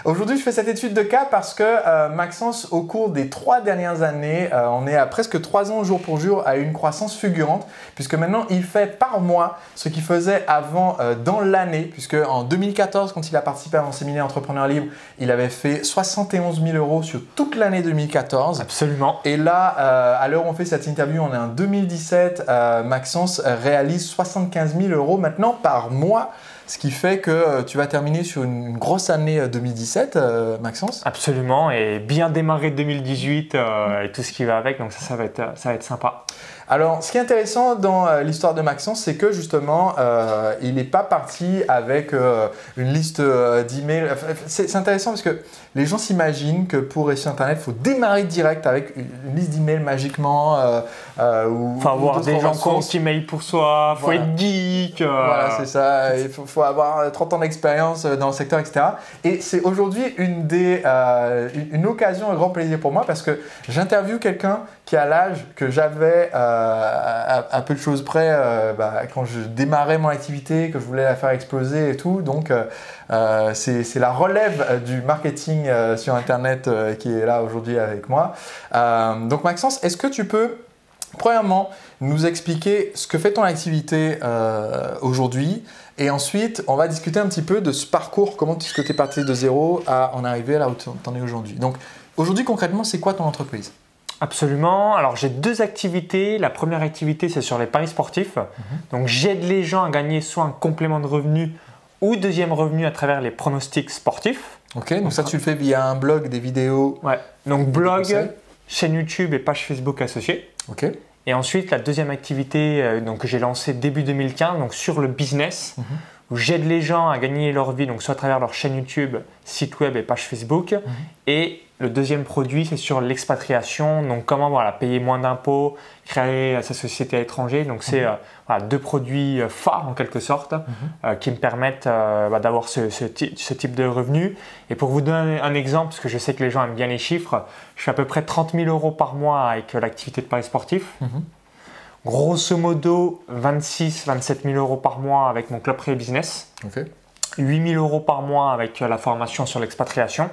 Aujourd'hui, je fais cette étude de cas parce que Maxence, au cours des 3 dernières années, on est à presque 3 ans jour pour jour à une croissance fulgurante, puisque maintenant, il fait par mois ce qu'il faisait avant dans l'année, puisque en 2014, quand il a participé à mon séminaire Entrepreneur Libre, il avait fait 71 000 € sur toute l'année 2014. Absolument. Et là, à l'heure où on fait cette interview, on est en 2017, Maxence réalise 75 000 € maintenant par mois. Ce qui fait que tu vas terminer sur une grosse année 2017, Maxence. Absolument, et bien démarrer 2018 et tout ce qui va avec, donc ça va être sympa. Alors, ce qui est intéressant dans l'histoire de Maxence, c'est que justement, il n'est pas parti avec une liste d'emails. C'est intéressant parce que les gens s'imaginent que pour réussir Internet, il faut démarrer direct avec une liste d'emails magiquement. Il faut avoir des gens qui mailent pour soi, il faut être geek. Voilà, c'est ça. Il faut avoir 30 ans d'expérience dans le secteur, etc. Et c'est aujourd'hui une occasion, un grand plaisir pour moi parce que j'interviewe quelqu'un qui a l'âge que j'avais à peu de choses près quand je démarrais mon activité, que je voulais la faire exploser et tout. Donc, c'est la relève du marketing sur Internet qui est là aujourd'hui avec moi. Donc, Maxence, est-ce que tu peux, premièrement, nous expliquer ce que fait ton activité aujourd'hui? Et ensuite, on va discuter un petit peu de ce parcours, comment est-ce que tu es parti de zéro à en arriver là où tu en es aujourd'hui. Donc, aujourd'hui, concrètement, c'est quoi ton entreprise? Absolument. Alors, j'ai 2 activités. La première activité, c'est sur les paris sportifs. Donc, j'aide les gens à gagner soit un complément de revenu ou deuxième revenu à travers les pronostics sportifs. Ok, donc ça, tu le fais via un blog, des vidéos. Ouais. Donc, blog, chaîne YouTube et page Facebook associée. Ok. Et ensuite, la deuxième activité que j'ai lancée début 2015, donc sur le business, où j'aide les gens à gagner leur vie, donc soit à travers leur chaîne YouTube, site web et page Facebook. Et le deuxième produit, c'est sur l'expatriation, donc comment payer moins d'impôts, créer sa société à l'étranger. Donc c'est 2 produits phares en quelque sorte qui me permettent d'avoir ce type de revenus. Et pour vous donner un exemple, parce que je sais que les gens aiment bien les chiffres, je fais à peu près 30 000 € par mois avec l'activité de paris sportif. Grosso modo, 26-27 000 € par mois avec mon club privé business. 8 000 € par mois avec la formation sur l'expatriation.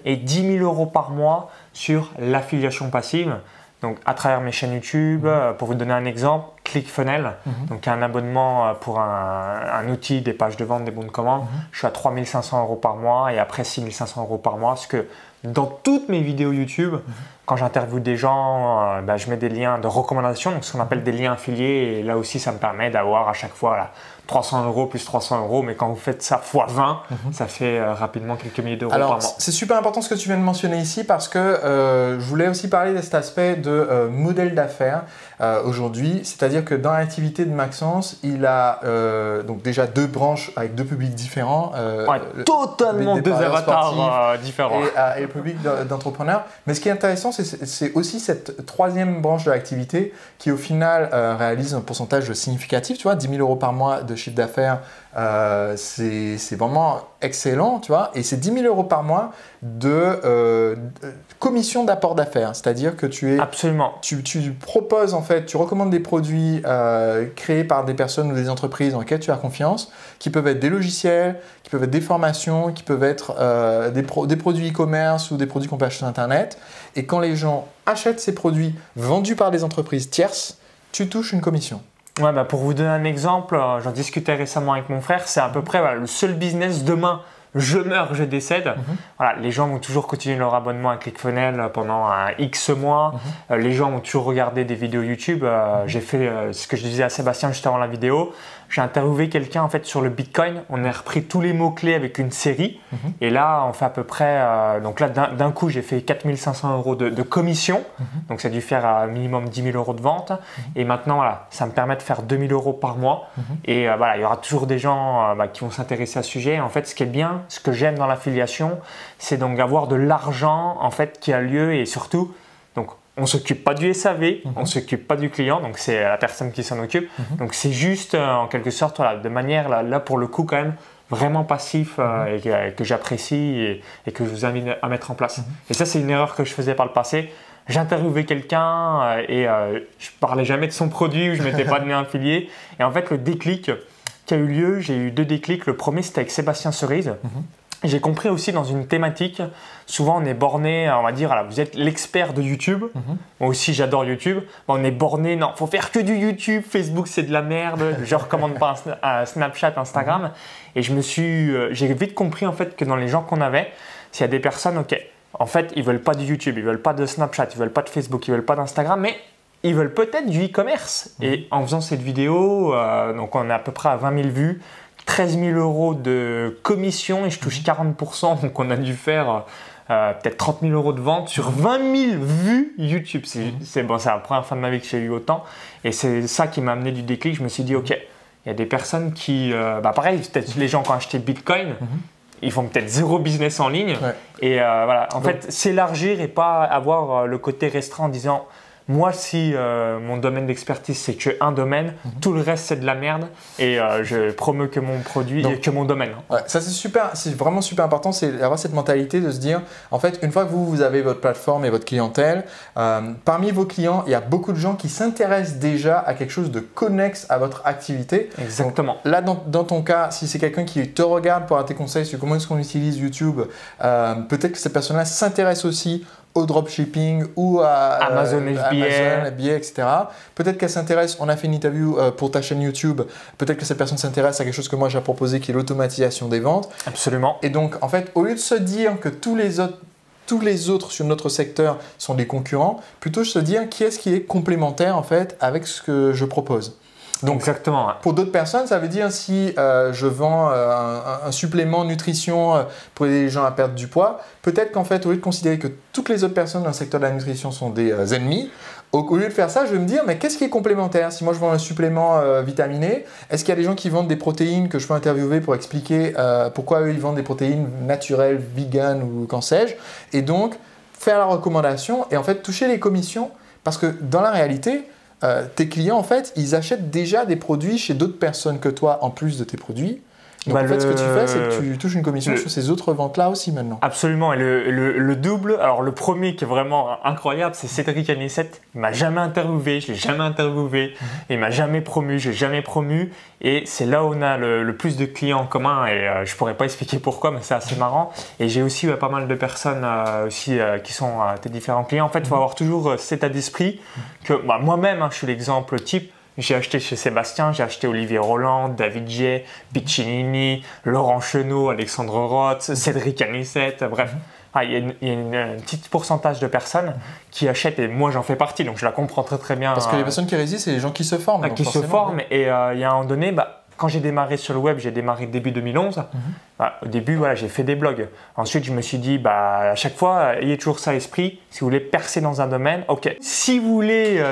Et 10 000 € par mois sur l'affiliation passive. Donc à travers mes chaînes YouTube, pour vous donner un exemple, ClickFunnels, donc un abonnement pour un outil, des pages de vente, des bons de commande. Je suis à 3 500 € par mois et après 6 500 € par mois. Parce que dans toutes mes vidéos YouTube, quand j'interviewe des gens, je mets des liens de recommandation, donc ce qu'on appelle des liens affiliés. Et là aussi, ça me permet d'avoir à chaque fois 300 € plus 300 €. Mais quand vous faites ça x 20, ça fait rapidement quelques milliers d'euros par mois. Alors, c'est super important ce que tu viens de mentionner ici parce que je voulais aussi parler de cet aspect de modèle d'affaires aujourd'hui. C'est-à-dire que dans l'activité de Maxence, il a donc déjà 2 branches avec 2 publics différents. Totalement 2 avatars différents. Et le public d'entrepreneurs. Mais ce qui est intéressant, c'est aussi cette 3e branche de l'activité qui au final réalise un pourcentage significatif, tu vois, 10 000 € par mois de chiffre d'affaires, c'est vraiment excellent, tu vois, et c'est 10 000 € par mois de commission d'apport d'affaires, c'est-à-dire que tu proposes en fait, tu recommandes des produits créés par des personnes ou des entreprises dans lesquelles tu as confiance, qui peuvent être des logiciels, qui peuvent être des formations, qui peuvent être des produits e-commerce ou des produits qu'on peut acheter sur Internet, et quand les gens achètent ces produits vendus par des entreprises tierces, tu touches une commission. Ouais, pour vous donner un exemple, j'en discutais récemment avec mon frère, c'est à peu près le seul business demain. Je meurs, je décède. Les gens vont toujours continuer leur abonnement à ClickFunnels pendant X mois. Les gens vont toujours regarder des vidéos YouTube. J'ai fait ce que je disais à Sébastien juste avant la vidéo. J'ai interviewé quelqu'un en fait sur le Bitcoin. On a repris tous les mots-clés avec une série. Et là, on fait à peu près… donc là, d'un coup, j'ai fait 4 500 € de commission. Donc, ça a dû faire un minimum 10 000 € de vente. Et maintenant, ça me permet de faire 2 000 € par mois. Et il y aura toujours des gens qui vont s'intéresser à ce sujet. En fait, ce qui est bien, ce que j'aime dans l'affiliation, c'est donc avoir de l'argent en fait qui a lieu et surtout, donc on ne s'occupe pas du SAV, on ne s'occupe pas du client, donc c'est la personne qui s'en occupe. Donc c'est juste en quelque sorte de manière là pour le coup quand même vraiment passif et que j'apprécie et que je vous invite à mettre en place. Et ça, c'est une erreur que je faisais par le passé. J'interviewais quelqu'un et je parlais jamais de son produit ou je mettais pas de lien affilié. Et en fait, le déclic qui a eu lieu, j'ai eu 2 déclics. Le premier, c'était avec Sébastien Cerise. j'ai compris aussi dans une thématique, souvent on est borné, on va dire, voilà, vous êtes l'expert de YouTube. Moi aussi j'adore YouTube. On est borné, non, faut faire que du YouTube, Facebook c'est de la merde, je recommande pas un Snapchat, Instagram. Et j'ai vite compris en fait que dans les gens qu'on avait, s'il y a des personnes, ok, en fait ils veulent pas de YouTube, ils veulent pas de Snapchat, ils veulent pas de Facebook, ils veulent pas d'Instagram, mais ils veulent peut-être du e-commerce. Et en faisant cette vidéo, donc on est à peu près à 20 000 vues, 13 000 euros de commission et je touche 40%, donc on a dû faire peut-être 30 000 euros de vente sur 20 000 vues YouTube. C'est la première fois de ma vie que j'ai eu autant et c'est ça qui m'a amené du déclic. Je me suis dit, ok, il y a des personnes qui, pareil, peut-être les gens qui ont acheté Bitcoin, ils font peut-être zéro business en ligne et voilà, en fait, s'élargir et pas avoir le côté restreint en disant, moi, si mon domaine d'expertise, c'est que un domaine, tout le reste, c'est de la merde et je promeux que mon produit et que mon domaine. Ouais, ça, c'est vraiment super important, c'est d'avoir cette mentalité de se dire, en fait, une fois que vous avez votre plateforme et votre clientèle, parmi vos clients, il y a beaucoup de gens qui s'intéressent déjà à quelque chose de connexe à votre activité. Exactement. Donc, là, dans ton cas, si c'est quelqu'un qui te regarde pour avoir tes conseils sur comment est-ce qu'on utilise YouTube, peut-être que cette personne-là s'intéresse aussi au dropshipping ou à Amazon FBA, etc. Peut-être qu'elle s'intéresse, on a fait une interview pour ta chaîne YouTube, peut-être que cette personne s'intéresse à quelque chose que moi j'ai proposé qui est l'automatisation des ventes. Absolument. Et donc, en fait, au lieu de se dire que tous les autres sur notre secteur sont des concurrents, plutôt se dire qui est-ce qui est complémentaire en fait avec ce que je propose. Donc, exactement. Pour d'autres personnes, ça veut dire si je vends un supplément nutrition pour aider les gens à perdre du poids, peut-être qu'en fait, au lieu de considérer que toutes les autres personnes dans le secteur de la nutrition sont des ennemis, au lieu de faire ça, je vais me dire, mais qu'est-ce qui est complémentaire? Si moi je vends un supplément vitaminé, est-ce qu'il y a des gens qui vendent des protéines que je peux interviewer pour expliquer pourquoi eux ils vendent des protéines naturelles, vegan ou qu'en sais-je? Et donc, faire la recommandation et en fait toucher les commissions parce que dans la réalité, tes clients, en fait, ils achètent déjà des produits chez d'autres personnes que toi, en plus de tes produits. Donc, en fait, ce que tu fais, c'est que tu touches une commission sur ces autres ventes-là aussi maintenant. Absolument. Et le double, alors le premier qui est vraiment incroyable, c'est Cédric Anicette. Il m'a jamais interviewé, je l'ai jamais interviewé. Il m'a jamais promu, je l'ai jamais promu. Et c'est là où on a le plus de clients en commun. Et je pourrais pas expliquer pourquoi, mais c'est assez marrant. Et j'ai aussi pas mal de personnes aussi qui sont tes différents clients. En fait, il faut avoir toujours cet état d'esprit que moi-même, je suis l'exemple type. J'ai acheté chez Sébastien, j'ai acheté Olivier Roland, David J, Piccinini, Laurent Chenot, Alexandre Roth, Cédric Anicette, bref. Il y a un petit pourcentage de personnes qui achètent et moi j'en fais partie, donc je la comprends très très bien. Parce que les personnes qui résistent, c'est les gens qui se forment. Qui se forment et il y a un moment donné, quand j'ai démarré sur le web, j'ai démarré début 2011. Au début, j'ai fait des blogs. Ensuite, je me suis dit, à chaque fois, ayez toujours ça à l'esprit. Si vous voulez percer dans un domaine, ok. Si vous voulez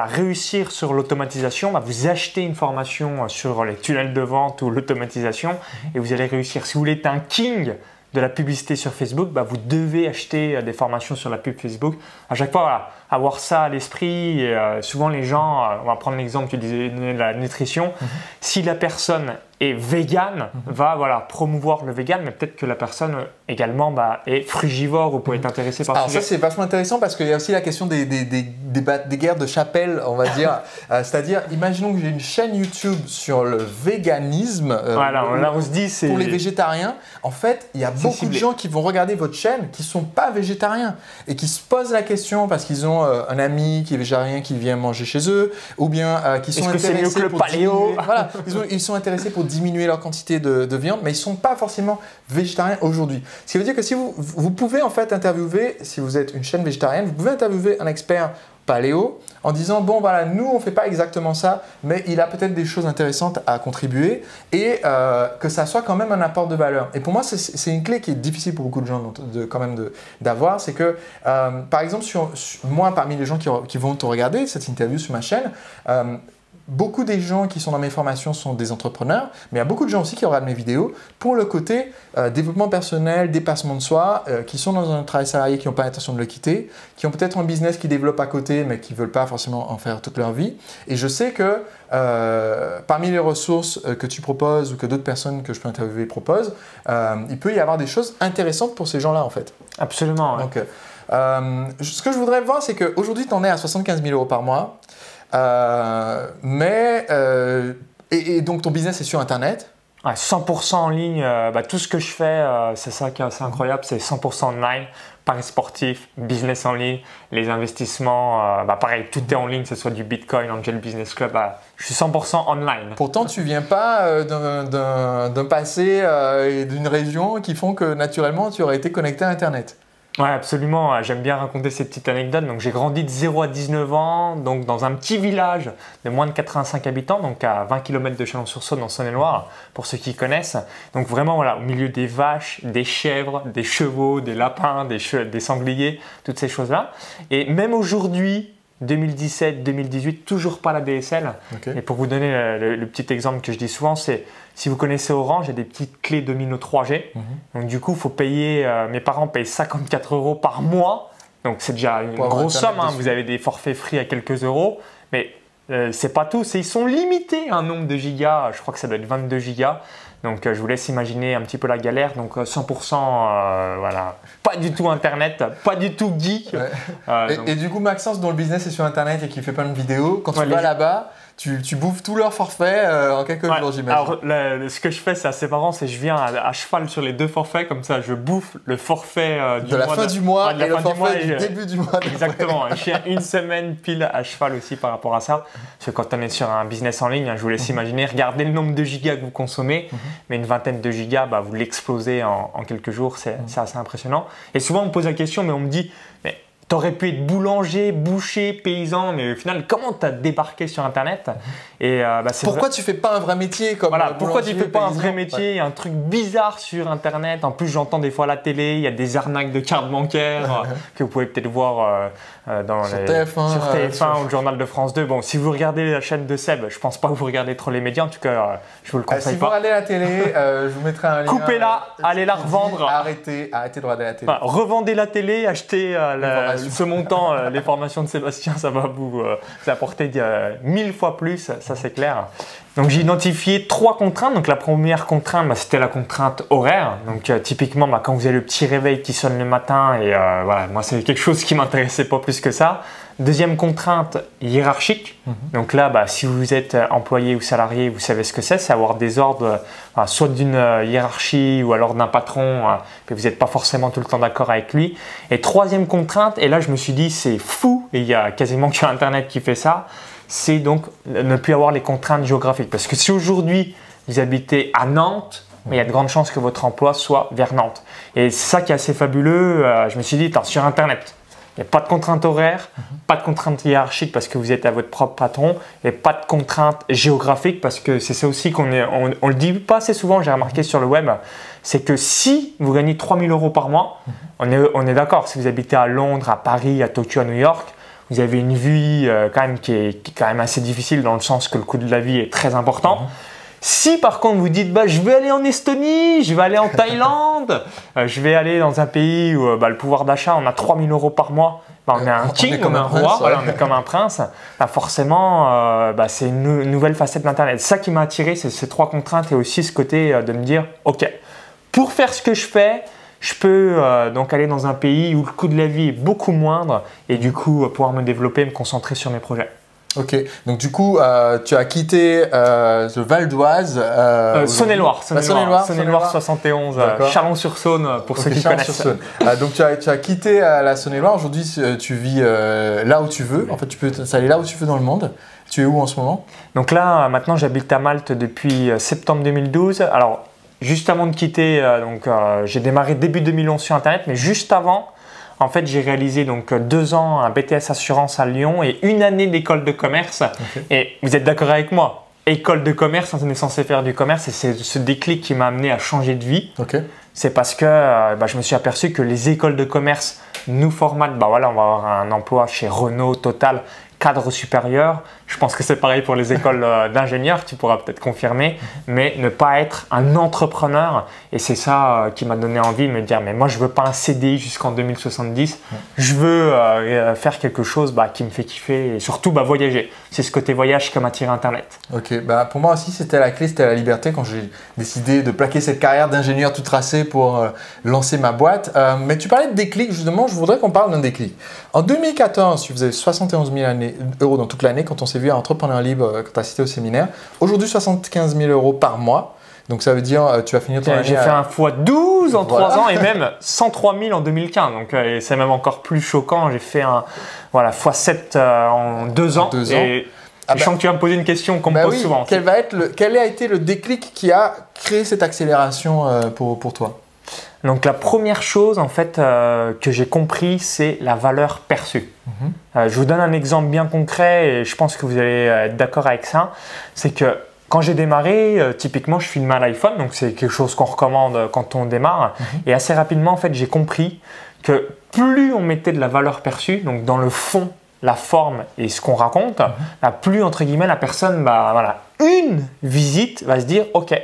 réussir sur l'automatisation, vous achetez une formation sur les tunnels de vente ou l'automatisation et vous allez réussir. Si vous voulez être un king de la publicité sur Facebook, vous devez acheter des formations sur la pub Facebook. À chaque fois, avoir ça à l'esprit. Souvent, les gens, on va prendre l'exemple, tu disais de la nutrition. Si la personne est végane, va promouvoir le vegan, mais peut-être que la personne également est frugivore ou peut être intéressée par ça. Alors ça, c'est vachement intéressant parce qu'il y a aussi la question des guerres de chapelle, on va dire. C'est-à-dire, imaginons que j'ai une chaîne YouTube sur le véganisme. Là, on se dit, c'est pour les végétariens. En fait, il y a beaucoup de gens qui vont regarder votre chaîne qui ne sont pas végétariens et qui se posent la question parce qu'ils ont un ami qui est végétarien qui vient manger chez eux ou bien qui sont intéressés c'est mieux que le paléo. Voilà, ils sont intéressés pour diminuer leur quantité de viande, mais ils ne sont pas forcément végétariens aujourd'hui. Ce qui veut dire que si vous pouvez en fait interviewer, si vous êtes une chaîne végétarienne, vous pouvez interviewer un expert paléo en disant nous on ne fait pas exactement ça, mais il a peut-être des choses intéressantes à contribuer et que ça soit quand même un apport de valeur. Et pour moi, c'est une clé qui est difficile pour beaucoup de gens d'avoir, c'est que par exemple, moi parmi les gens qui vont te regarder cette interview sur ma chaîne, beaucoup des gens qui sont dans mes formations sont des entrepreneurs, mais il y a beaucoup de gens aussi qui regardent mes vidéos pour le côté développement personnel, dépassement de soi, qui sont dans un travail salarié, qui n'ont pas l'intention de le quitter, qui ont peut-être un business qui développe à côté, mais qui ne veulent pas forcément en faire toute leur vie. Et je sais que parmi les ressources que tu proposes ou que d'autres personnes que je peux interviewer proposent, il peut y avoir des choses intéressantes pour ces gens-là en fait. Absolument. Ouais. Donc, ce que je voudrais voir, c'est qu'aujourd'hui, tu en es à 75 000 € par mois. Et donc ton business est sur Internet. Ouais, 100% en ligne, tout ce que je fais, c'est ça qui est assez incroyable, c'est 100% online, paris sportif, business en ligne, les investissements, pareil, tout est en ligne, que ce soit du Bitcoin, Angel Business Club, je suis 100% online. Pourtant, tu viens pas d'un passé et d'une région qui font que naturellement, tu aurais été connecté à Internet. Ouais, absolument. J'aime bien raconter ces petites anecdotes. Donc, j'ai grandi de 0 à 19 ans, donc dans un petit village de moins de 85 habitants, donc à 20 km de Chalon-sur-Saône, en Saône-et-Loire, pour ceux qui connaissent. Donc, vraiment, voilà, au milieu des vaches, des chèvres, des chevaux, des lapins, des sangliers, toutes ces choses-là. Et même aujourd'hui, 2017-2018, toujours pas la DSL. Okay. Et pour vous donner le petit exemple que je dis souvent, c'est si vous connaissez Orange, il y a des petites clés Domino 3G. Donc du coup, il faut payer, mes parents payent 54 € par mois. Donc c'est déjà une grosse somme. Hein. Vous avez des forfaits free à quelques euros. Mais c'est pas tout. Ils sont limités à un nombre de gigas. Je crois que ça doit être 22 gigas. Donc je vous laisse imaginer un petit peu la galère. Donc 100%, voilà, pas du tout Internet, pas du tout geek. Ouais. Et du coup, Maxence, dont le business est sur Internet et qui fait plein de vidéos, quand tu vas là-bas, tu bouffes tout leur forfait en quelques jours, j'imagine. Alors, ce que je fais, c'est assez marrant, c'est que je viens à cheval sur les deux forfaits, comme ça je bouffe le forfait de la fin du mois et le forfait du début du mois. Exactement, je suis une semaine pile à cheval aussi par rapport à ça. Parce que quand on est sur un business en ligne, je vous laisse imaginer, regardez le nombre de gigas que vous consommez, mais une vingtaine de gigas, vous l'explosez en quelques jours, c'est assez impressionnant. Et souvent on me pose la question, mais on me dit, mais t'aurais pu être boulanger, boucher, paysan, mais au final, comment tu as débarqué sur Internet? Et, pourquoi tu fais pas un vrai métier comme pourquoi tu fais pas un vrai métier? Il y a un truc bizarre sur Internet. En plus, j'entends des fois à la télé, il y a des arnaques de cartes bancaires que vous pouvez peut-être voir sur TF1 ou le journal de France 2. Bon, si vous regardez la chaîne de Seb, je pense pas que vous regardez trop les médias. En tout cas, je vous le conseille pas. Si vous regardez la télé, je vous mettrai un lien. Coupez-la, allez la revendre. Arrêtez de regarder la télé. Revendez la télé, achetez ce montant, les formations de Sébastien, ça va vous apporter 1000 fois plus, ça c'est clair. Donc j'ai identifié 3 contraintes. Donc la première contrainte, c'était la contrainte horaire. Donc typiquement, quand vous avez le petit réveil qui sonne le matin, et voilà, moi c'est quelque chose qui m'intéressait pas plus que ça. Deuxième contrainte, hiérarchique. Donc là, si vous êtes employé ou salarié, vous savez ce que c'est avoir des ordres, soit d'une hiérarchie ou alors d'un patron, que vous n'êtes pas forcément tout le temps d'accord avec lui. Et troisième contrainte, et là je me suis dit c'est fou, et il y a quasiment que Internet qui fait ça, c'est donc ne plus avoir les contraintes géographiques. Parce que si aujourd'hui vous habitez à Nantes, il y a de grandes chances que votre emploi soit vers Nantes. Et c'est ça qui est assez fabuleux. Je me suis dit, sur Internet, il n'y a pas de contraintes horaires, pas de contraintes hiérarchiques parce que vous êtes à votre propre patron et pas de contraintes géographiques parce que c'est ça aussi on le dit pas assez souvent, j'ai remarqué sur le web, c'est que si vous gagnez 3 000 € par mois, on est d'accord, si vous habitez à Londres, à Paris, à Tokyo, à New York, vous avez une vie quand même qui est quand même assez difficile dans le sens que le coût de la vie est très important. Si par contre vous dites je vais aller en Estonie, je vais aller en Thaïlande, je vais aller dans un pays où le pouvoir d'achat, on a 3 000 € par mois, on est un king, on est un roi, on est comme un prince, forcément c'est une nouvelle facette d'Internet. Ça qui m'a attiré, c'est ces 3 contraintes et aussi ce côté de me dire ok, pour faire ce que je fais, je peux donc aller dans un pays où le coût de la vie est beaucoup moindre et du coup pouvoir me développer, me concentrer sur mes projets. Ok, donc du coup, tu as quitté le Val d'Oise. Saône-et-Loire, 71, Chalon-sur-Saône pour ceux qui connaissent. Donc tu as quitté la Saône-et-Loire. Aujourd'hui, tu vis là où tu veux. En fait, tu peux aller là où tu veux dans le monde. Tu es où en ce moment? Donc là, maintenant, j'habite à Malte depuis septembre 2012. Alors, juste avant de quitter, j'ai démarré début 2011 sur Internet, mais juste avant, en fait, j'ai réalisé 2 ans un BTS Assurance à Lyon et 1 année d'école de commerce. Okay. Et vous êtes d'accord avec moi? École de commerce, on est censé faire du commerce et c'est ce déclic qui m'a amené à changer de vie. Okay. C'est parce que je me suis aperçu que les écoles de commerce nous formatent. On va avoir un emploi chez Renault, Total, cadre supérieur. Je pense que c'est pareil pour les écoles d'ingénieurs, tu pourras peut-être confirmer, mais ne pas être un entrepreneur. Et c'est ça qui m'a donné envie de me dire, mais moi je veux pas un CDI jusqu'en 2070, je veux faire quelque chose qui me fait kiffer et surtout voyager. C'est ce côté voyage qui m'a attiré Internet. Ok, pour moi aussi c'était la clé, c'était la liberté quand j'ai décidé de plaquer cette carrière d'ingénieur tout tracé pour lancer ma boîte. Mais tu parlais de déclic, justement, je voudrais qu'on parle d'un déclic. En 2014, tu faisais 71 000 € dans toute l'année quand on s'est vu à Entrepreneur Libre, quand tu as cité au séminaire. Aujourd'hui, 75 000 € par mois. Donc ça veut dire tu vas finir ton année. J'ai fait un x12 en 3 ans et même 103 000 en 2015. Donc c'est même encore plus choquant. J'ai fait un x7 en 2 ans. Et je sens que tu vas me poser une question qu'on me pose souvent. Quel a été le déclic qui a créé cette accélération pour toi? Donc la première chose en fait que j'ai compris, c'est la valeur perçue. Je vous donne un exemple bien concret et je pense que vous allez être d'accord avec ça. C'est que quand j'ai démarré, typiquement je filmais à l'iPhone, donc c'est quelque chose qu'on recommande quand on démarre. Et assez rapidement en fait j'ai compris que plus on mettait de la valeur perçue, donc dans le fond, la forme et ce qu'on raconte, plus entre guillemets la personne, une visite va se dire ok,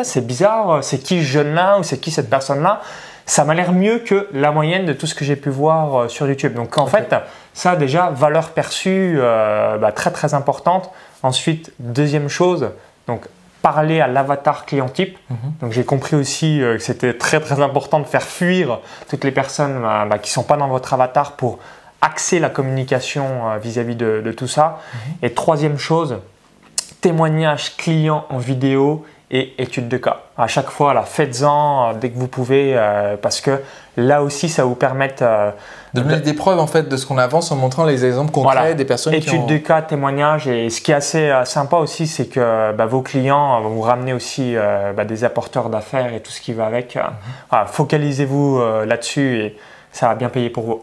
c'est bizarre, c'est qui ce jeune-là ou c'est qui cette personne-là? Ça m'a l'air mieux que la moyenne de tout ce que j'ai pu voir sur YouTube. Donc en fait, ça déjà, valeur perçue très très importante. Ensuite, deuxième chose, donc parler à l'avatar client type. Donc j'ai compris aussi que c'était très très important de faire fuir toutes les personnes qui ne sont pas dans votre avatar pour axer la communication vis-à-vis de tout ça. Et troisième chose, témoignage client en vidéo et études de cas. À chaque fois, faites-en dès que vous pouvez parce que là aussi, ça vous permet de donner des preuves en fait de ce qu'on avance en montrant les exemples concrets des personnes études de cas, témoignages. Et ce qui est assez sympa aussi, c'est que vos clients vont vous ramener aussi des apporteurs d'affaires et tout ce qui va avec. Focalisez-vous là-dessus et ça va bien payer pour vous.